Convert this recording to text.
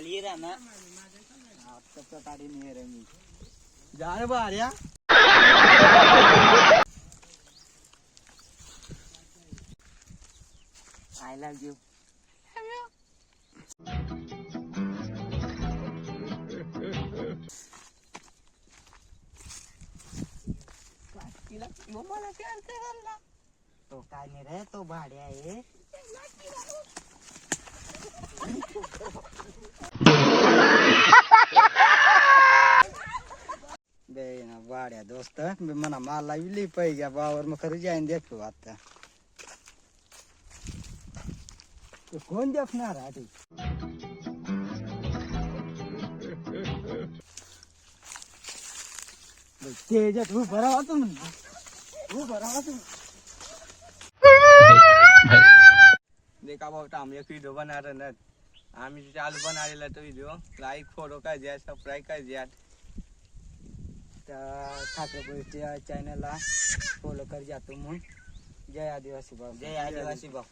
आली रा ना आता काढी नाही रे मी जा रे बाऱ्या आय लव्ह यू मला प्यार करायला तो काय नाही रे तो भाड्या आहे बे ना भाड्या दोस्त मी म्हणा मला विली पाहिजे बावर मग खरं जाईन देखो आता तो कोण देखणार आधी तेजात उभं राहा तुम्ही उभं राहा तुम्ही देखा भाऊ हम एक वीडियो बना रहे हैं आम्ही चालू बनालेला तो व्हिडिओ लाईक फॉलो काय द्या सबस्क्राईब काय द्या त्या ठाकरेच्या चॅनलला फॉलो कर जातो मग जय आदिवासी भाऊ जय आदिवासी भाऊ